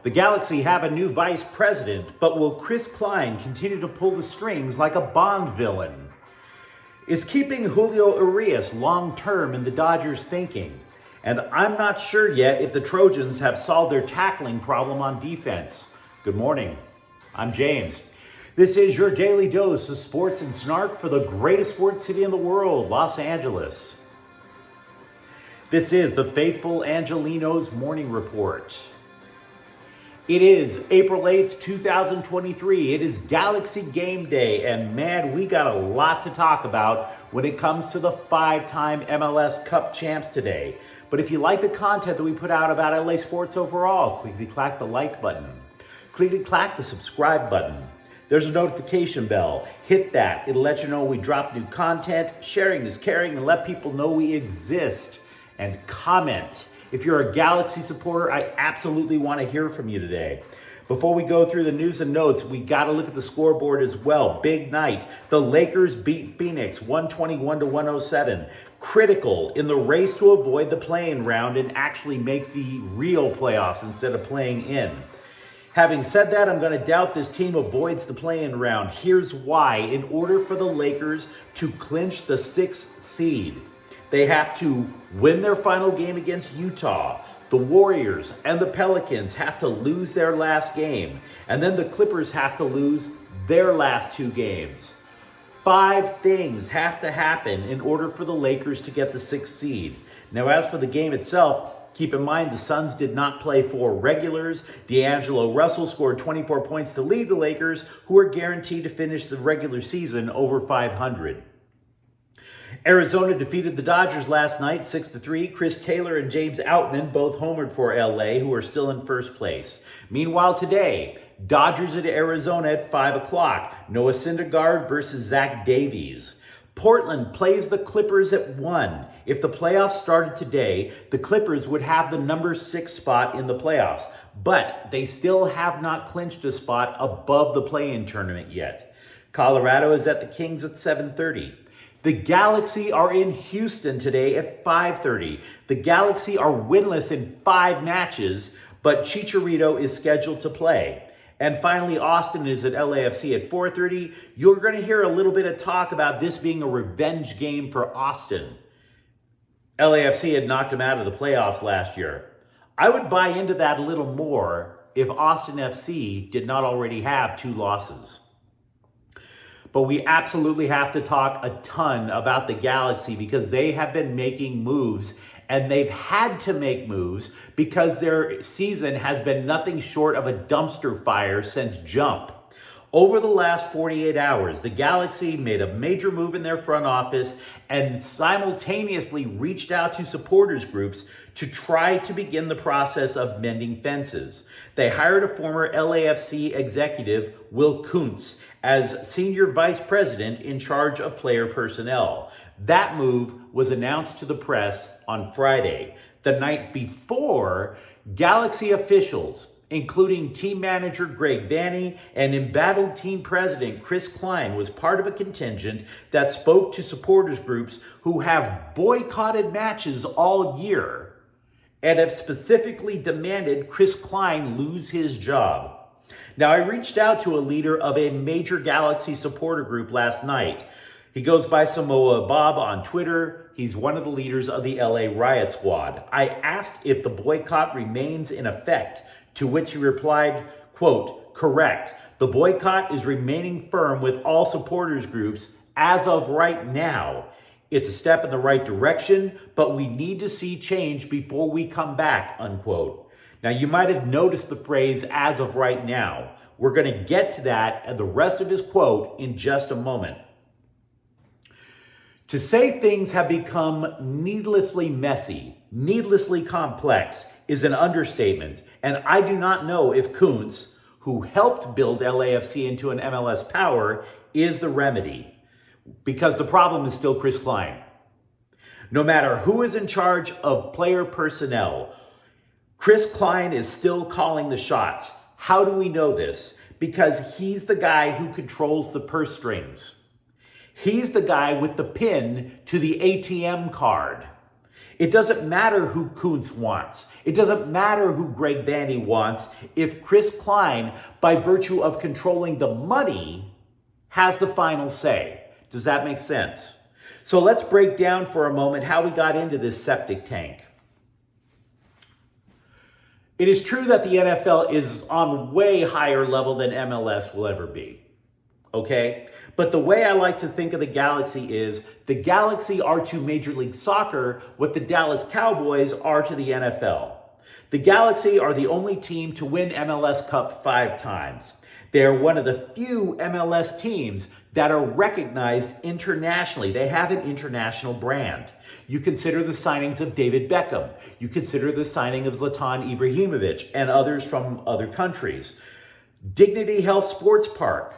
The Galaxy have a new vice president, but will Chris Klein continue to pull the strings like a Bond villain? Is keeping Julio Urias long-term in the Dodgers thinking? And I'm not sure yet if the Trojans have solved their tackling problem on defense. Good morning. I'm James. This is your daily dose of sports and snark for the greatest sports city in the world, Los Angeles. This is the faithful Angelenos morning report. It is April 8th, 2023. It is Galaxy Game Day, and man, we got a lot to talk about when it comes to the five-time MLS Cup champs today. But if you like the content that we put out about LA sports overall, clickety-clack the like button. Clickety-clack the subscribe button. There's a notification bell. Hit that. It'll let you know when we drop new content. Sharing is caring, and let people know we exist. And comment. If you're a Galaxy supporter, I absolutely want to hear from you today. Before we go through the news and notes, we got to look at the scoreboard as well. Big night. The Lakers beat Phoenix 121-107. Critical in the race to avoid the play-in round and actually make the real playoffs instead of playing in. Having said that, I'm going to doubt this team avoids the play-in round. Here's why. In order for the Lakers to clinch the 6th seed, they have to win their final game against Utah. The Warriors and the Pelicans have to lose their last game. And then the Clippers have to lose their last 2 games. 5 things have to happen in order for the Lakers to get the 6th seed. Now, as for the game itself, keep in mind the Suns did not play 4 regulars. D'Angelo Russell scored 24 points to lead the Lakers, who are guaranteed to finish the regular season over 500. Arizona defeated the Dodgers last night 6-3. Chris Taylor and James Outman both homered for LA, who are still in first place. Meanwhile today, Dodgers at Arizona at 5 o'clock. Noah Syndergaard versus Zach Davies. Portland plays the Clippers at 1. If the playoffs started today, the Clippers would have the number 6 spot in the playoffs. But they still have not clinched a spot above the play-in tournament yet. Colorado is at the Kings at 7:30. The Galaxy are in Houston today at 5:30. The Galaxy are winless in 5 matches, but Chicharito is scheduled to play. And finally, Austin is at LAFC at 4:30. You're going to hear a little bit of talk about this being a revenge game for Austin. LAFC had knocked him out of the playoffs last year. I would buy into that a little more if Austin FC did not already have 2 losses. But we absolutely have to talk a ton about the Galaxy because they have been making moves, and they've had to make moves because their season has been nothing short of a dumpster fire since jump. Over the last 48 hours, the Galaxy made a major move in their front office and simultaneously reached out to supporters groups to try to begin the process of mending fences. They hired a former LAFC executive, Will Kuntz, as senior vice president in charge of player personnel. That move was announced to the press on Friday. The night before, Galaxy officials, including team manager Greg Vanney and embattled team president Chris Klein, was part of a contingent that spoke to supporters groups who have boycotted matches all year and have specifically demanded Chris Klein lose his job. Now, I reached out to a leader of a major Galaxy supporter group last night. He goes by Samoa Bob on Twitter. He's one of the leaders of the LA Riot Squad. I asked if the boycott remains in effect, to which he replied, quote, "Correct. The boycott is remaining firm with all supporters groups as of right now. It's a step in the right direction, but we need to see change before we come back," unquote. Now, you might have noticed the phrase "as of right now." We're going to get to that and the rest of his quote in just a moment. To say things have become needlessly messy, needlessly complex, is an understatement, and I do not know if Kuntz, who helped build LAFC into an MLS power, is the remedy, because the problem is still Chris Klein. No matter who is in charge of player personnel, Chris Klein is still calling the shots. How do we know this? Because he's the guy who controls the purse strings. He's the guy with the pin to the ATM card. It doesn't matter who Kuntz wants. It doesn't matter who Greg Vanny wants if Chris Klein, by virtue of controlling the money, has the final say. Does that make sense? So let's break down for a moment how we got into this septic tank. It is true that the NFL is on way higher level than MLS will ever be. Okay? But the way I like to think of the Galaxy is the Galaxy are to Major League Soccer what the Dallas Cowboys are to the NFL. The Galaxy are the only team to win MLS Cup 5 times. They are one of the few MLS teams that are recognized internationally. They have an international brand. You consider the signings of David Beckham. You consider the signing of Zlatan Ibrahimovic and others from other countries. Dignity Health Sports Park.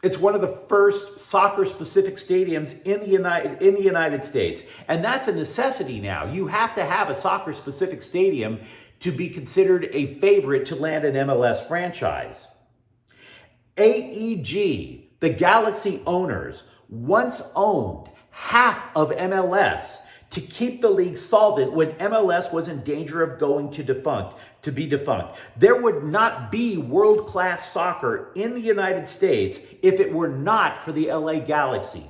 It's one of the first soccer-specific stadiums in the United States. And that's a necessity now. You have to have a soccer-specific stadium to be considered a favorite to land an MLS franchise. AEG, the Galaxy owners, once owned half of MLS to keep the league solvent when MLS was in danger of going to be defunct. There would not be world-class soccer in the United States if it were not for the LA Galaxy.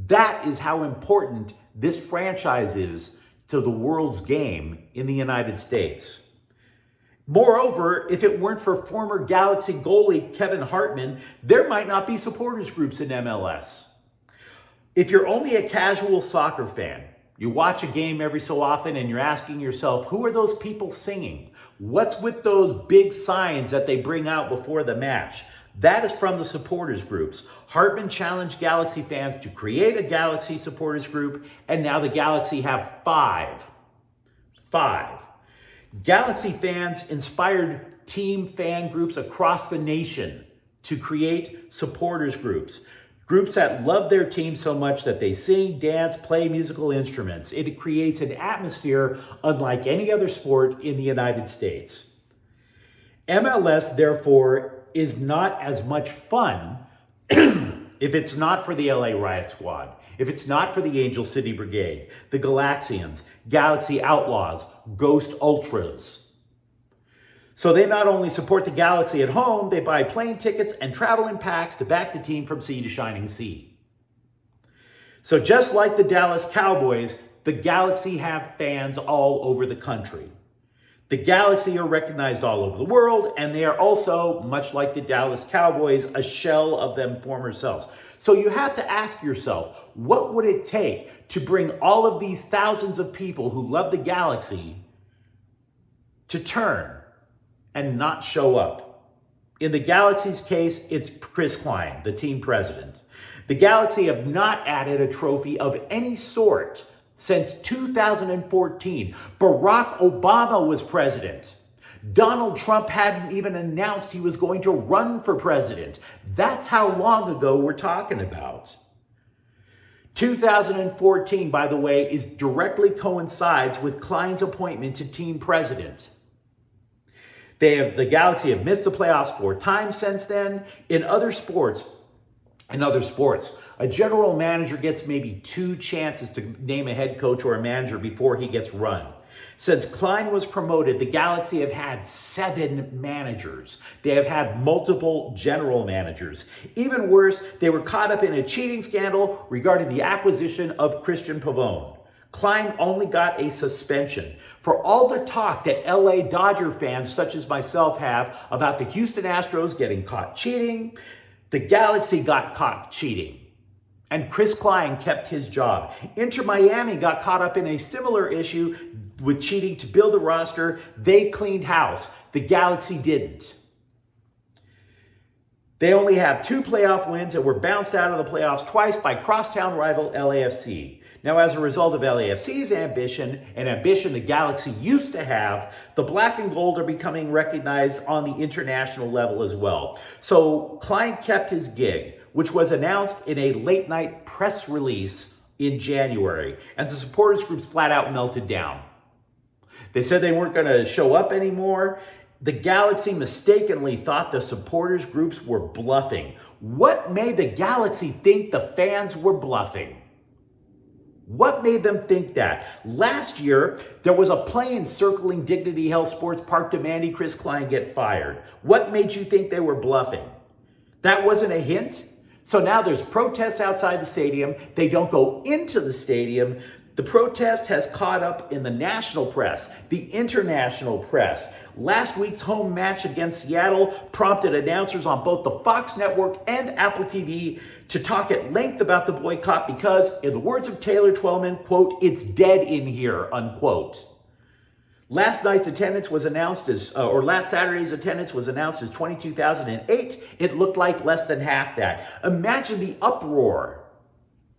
That is how important this franchise is to the world's game in the United States. Moreover, if it weren't for former Galaxy goalie Kevin Hartman, there might not be supporters groups in MLS. If you're only a casual soccer fan, you watch a game every so often and you're asking yourself, who are those people singing? What's with those big signs that they bring out before the match? That is from the supporters groups. Hartman challenged Galaxy fans to create a Galaxy supporters group, and now the Galaxy have 5. Galaxy fans inspired team fan groups across the nation to create supporters groups. Groups that love their team so much that they sing, dance, play musical instruments. It creates an atmosphere unlike any other sport in the United States. MLS, therefore, is not as much fun if it's not for the LA Riot Squad, if it's not for the Angel City Brigade, the Galaxians, Galaxy Outlaws, Ghost Ultras. So they not only support the Galaxy at home, they buy plane tickets and travel in packs to back the team from sea to shining sea. So just like the Dallas Cowboys, the Galaxy have fans all over the country. The Galaxy are recognized all over the world, and they are also, much like the Dallas Cowboys, a shell of them former selves. So you have to ask yourself, what would it take to bring all of these thousands of people who love the Galaxy to turn and not show up? In the Galaxy's case, it's Chris Klein, the team president. The Galaxy have not added a trophy of any sort since 2014. Barack Obama was president. Donald Trump hadn't even announced he was going to run for president. That's how long ago we're talking about. 2014, by the way, directly coincides with Klein's appointment to team president. The Galaxy have missed the playoffs 4 times since then. In other sports, a general manager gets maybe 2 chances to name a head coach or a manager before he gets run. Since Klein was promoted, the Galaxy have had 7 managers. They have had multiple general managers. Even worse, they were caught up in a cheating scandal regarding the acquisition of Christian Pavone. Klein only got a suspension. For all the talk that LA Dodger fans such as myself have about the Houston Astros getting caught cheating, the Galaxy got caught cheating. And Chris Klein kept his job. Inter Miami got caught up in a similar issue with cheating to build a roster. They cleaned house. The Galaxy didn't. They only have 2 playoff wins and were bounced out of the playoffs twice by crosstown rival LAFC. Now, as a result of LAFC's ambition, an ambition the Galaxy used to have, the black and gold are becoming recognized on the international level as well. So Klein kept his gig, which was announced in a late-night press release in January, and the supporters groups flat out melted down. They said they weren't going to show up anymore. The Galaxy mistakenly thought the supporters groups were bluffing. What made the Galaxy think the fans were bluffing? What made them think that? Last year, there was a plane circling Dignity Health Sports Park demanding Chris Klein get fired. What made you think they were bluffing? That wasn't a hint? So now there's protests outside the stadium. They don't go into the stadium. The protest has caught up in the national press, the international press. Last week's home match against Seattle prompted announcers on both the Fox Network and Apple TV to talk at length about the boycott because, in the words of Taylor Twellman, quote, "It's dead in here," unquote. Last Saturday's attendance was announced as 22,008. It looked like less than half that. Imagine the uproar.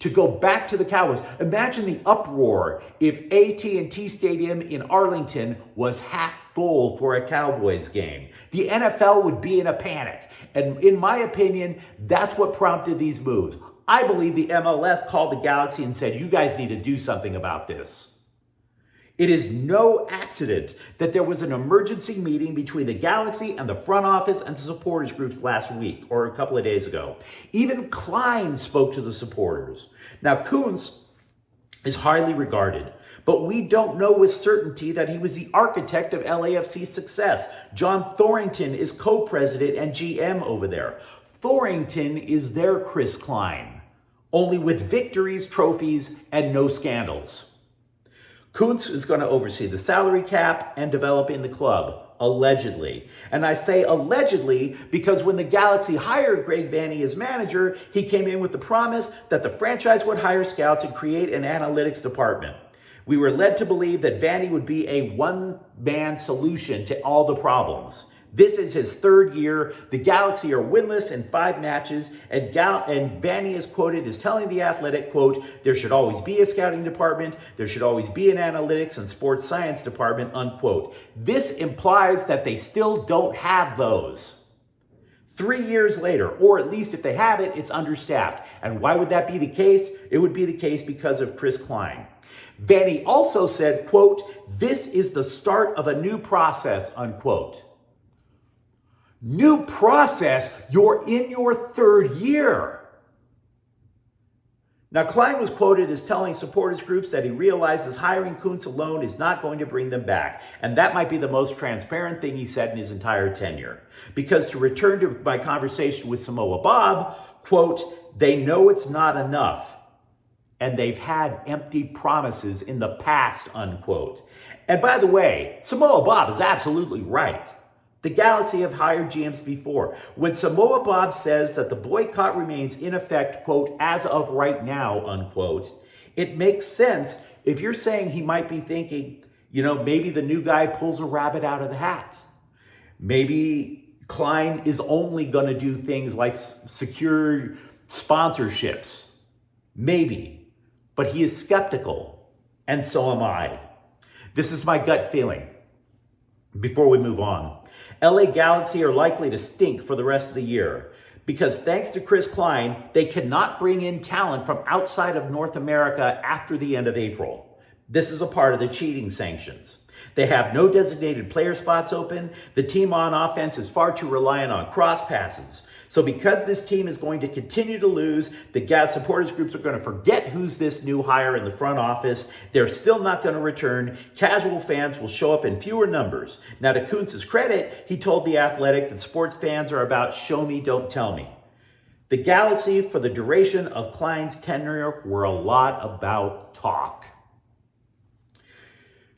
To go back to the Cowboys, imagine the uproar if AT&T Stadium in Arlington was half full for a Cowboys game. The NFL would be in a panic. And in my opinion, that's what prompted these moves. I believe the MLS called the Galaxy and said, you guys need to do something about this. It is no accident that there was an emergency meeting between the Galaxy and the front office and the supporters groups last week or a couple of days ago. Even Klein spoke to the supporters. Now, Kuntz is highly regarded, but we don't know with certainty that he was the architect of LAFC's success. John Thorrington is co-president and GM over there. Thorrington is their Chris Klein, only with victories, trophies, and no scandals. Kuntz is going to oversee the salary cap and developing the club, allegedly. And I say allegedly because when the Galaxy hired Greg Vanney as manager, he came in with the promise that the franchise would hire scouts and create an analytics department. We were led to believe that Vanney would be a one-man solution to all the problems. This is his third year. The Galaxy are winless in 5 matches, and Vanney is quoted as telling The Athletic, quote, "There should always be a scouting department. There should always be an analytics and sports science department," unquote. This implies that they still don't have those. 3 years later, or at least if they have it, it's understaffed. And why would that be the case? It would be the case because of Chris Klein. Vanney also said, quote, "This is the start of a new process," unquote. New process? You're in your 3rd year. Now, Klein was quoted as telling supporters groups that he realizes hiring Kuntz alone is not going to bring them back. And that might be the most transparent thing he said in his entire tenure. Because to return to my conversation with Samoa Bob, quote, "They know it's not enough. And they've had empty promises in the past," unquote. And by the way, Samoa Bob is absolutely right. The Galaxy have hired GMs before. When Samoa Bob says that the boycott remains in effect, quote, "as of right now," unquote, it makes sense if you're saying he might be thinking, maybe the new guy pulls a rabbit out of the hat. Maybe Klein is only going to do things like secure sponsorships. Maybe. But he is skeptical, and so am I. This is my gut feeling. Before we move on, LA Galaxy are likely to stink for the rest of the year because thanks to Chris Klein, they cannot bring in talent from outside of North America after the end of April. This is a part of the cheating sanctions. They have no designated player spots open. The team on offense is far too reliant on cross passes. So because this team is going to continue to lose, the supporters groups are going to forget who's this new hire in the front office. They're still not going to return. Casual fans will show up in fewer numbers. Now, to Kuntz's credit, he told The Athletic that sports fans are about show me, don't tell me. The Galaxy, for the duration of Klein's tenure, were a lot about talk.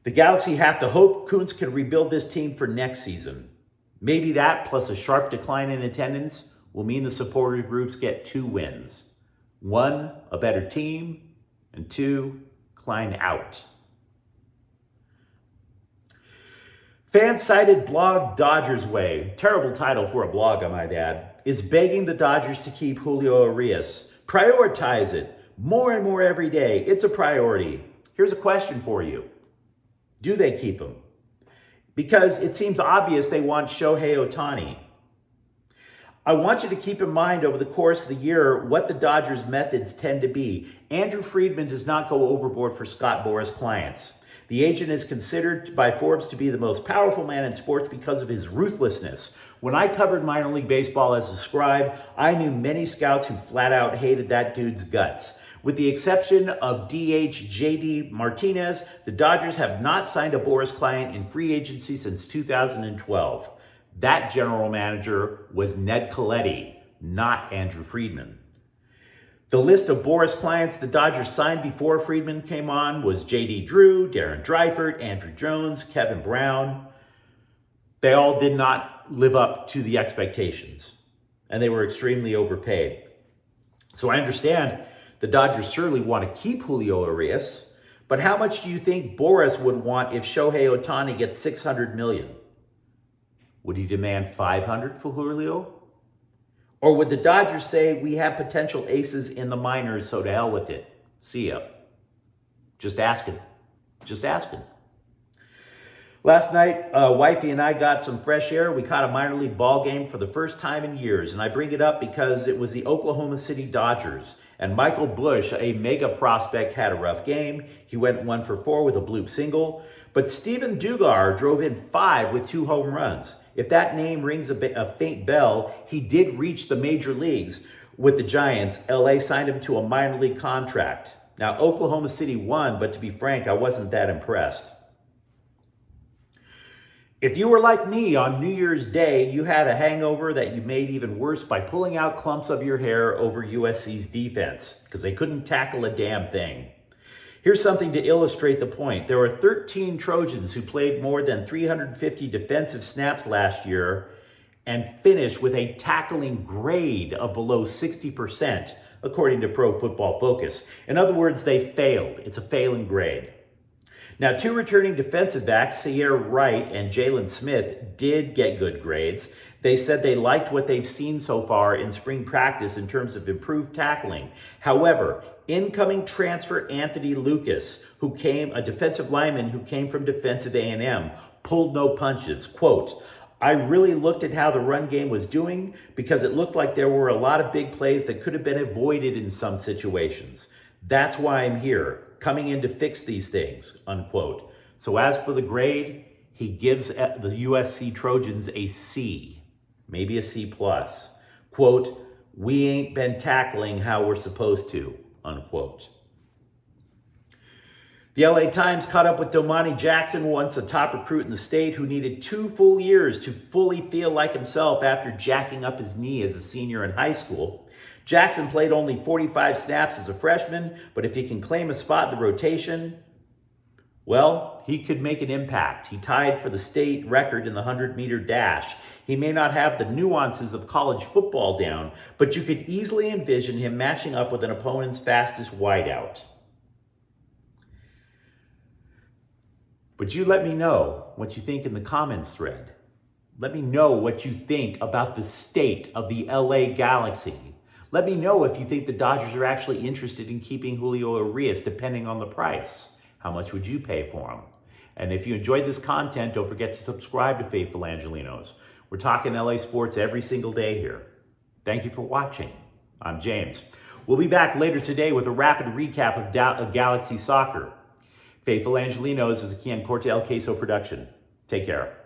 The Galaxy have to hope Kuntz can rebuild this team for next season. Maybe that, plus a sharp decline in attendance, will mean the supporter groups get 2 wins. 1, a better team, and 2, Klein out. Fan-sided blog Dodgers Way, terrible title for a blog, I might add, is begging the Dodgers to keep Julio Urias. Prioritize it. More and more every day. It's a priority. Here's a question for you. Do they keep him? Because it seems obvious they want Shohei Ohtani. I want you to keep in mind over the course of the year what the Dodgers' methods tend to be. Andrew Friedman does not go overboard for Scott Boras' clients. The agent is considered by Forbes to be the most powerful man in sports because of his ruthlessness. When I covered minor league baseball as a scribe, I knew many scouts who flat out hated that dude's guts. With the exception of DH JD Martinez, the Dodgers have not signed a Boras client in free agency since 2012. That general manager was Ned Colletti, not Andrew Friedman. The list of Boras clients the Dodgers signed before Friedman came on was J.D. Drew, Darren Dreifert, Andrew Jones, Kevin Brown. They all did not live up to the expectations, and they were extremely overpaid. So I understand the Dodgers certainly want to keep Julio Urias, but how much do you think Boras would want if Shohei Ohtani gets $600 million? Would he demand $500 for Julio? Or would the Dodgers say, we have potential aces in the minors, so to hell with it? See ya. Just asking. Just asking. Last night, wifey and I got some fresh air. We caught a minor league ball game for the first time in years. And I bring it up because it was the Oklahoma City Dodgers. And Michael Busch, a mega prospect, had a rough game. He went 1 for 4 with a bloop single. But Steven Dugar drove in 5 with 2 home runs. If that name rings a faint bell, he did reach the major leagues with the Giants. LA signed him to a minor league contract. Now, Oklahoma City won, but to be frank, I wasn't that impressed. If you were like me on New Year's Day, you had a hangover that you made even worse by pulling out clumps of your hair over USC's defense because they couldn't tackle a damn thing. Here's something to illustrate the point. There were 13 Trojans who played more than 350 defensive snaps last year and finished with a tackling grade of below 60%, according to Pro Football Focus. In other words, they failed. It's a failing grade. Now, 2 returning defensive backs, Sierra Wright and Jalen Smith, did get good grades. They said they liked what they've seen so far in spring practice in terms of improved tackling. However, incoming transfer Anthony Lucas, a defensive lineman who came from defensive A&M, pulled no punches. Quote, I really looked at how the run game was doing because it looked like there were a lot of big plays that could have been avoided in some situations. That's why I'm here, coming in to fix these things, unquote. So as for the grade, he gives the USC Trojans a C, maybe a C plus. Quote, we ain't been tackling how we're supposed to, unquote. The LA Times caught up with Domani Jackson, once a top recruit in the state, who needed 2 full years to fully feel like himself after jacking up his knee as a senior in high school. Jackson played only 45 snaps as a freshman, but if he can claim a spot in the rotation, well, he could make an impact. He tied for the state record in the 100-meter dash. He may not have the nuances of college football down, but you could easily envision him matching up with an opponent's fastest wideout. But you let me know what you think in the comments thread. Let me know what you think about the state of the LA Galaxy. Let me know if you think the Dodgers are actually interested in keeping Julio Urias, depending on the price. How much would you pay for him? And if you enjoyed this content, don't forget to subscribe to Faithful Angelenos. We're talking LA sports every single day here. Thank you for watching. I'm James. We'll be back later today with a rapid recap of Galaxy soccer. Faithful Angelenos is a Kian Corte El Queso production. Take care.